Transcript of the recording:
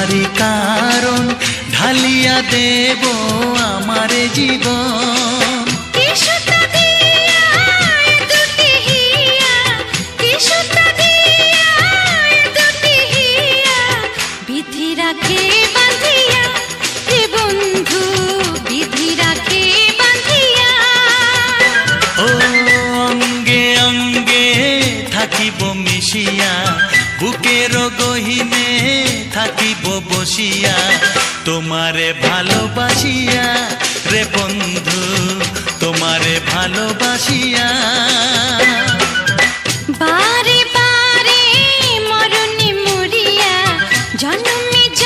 তোমারই কারণ ঢালিয়া দেব আমারে জীবন। বিধি রাখে বাঁধিয়া হে বন্ধু, বিধি রাখে বাঁধিয়া। ও অঙ্গে অঙ্গে থাকিব মিশিয়া, বুকের গহিনে থাকিব বসিয়া, তোমারে ভালোবাসিয়া রে বন্ধু, তোমারে ভালোবাসিয়া। বারে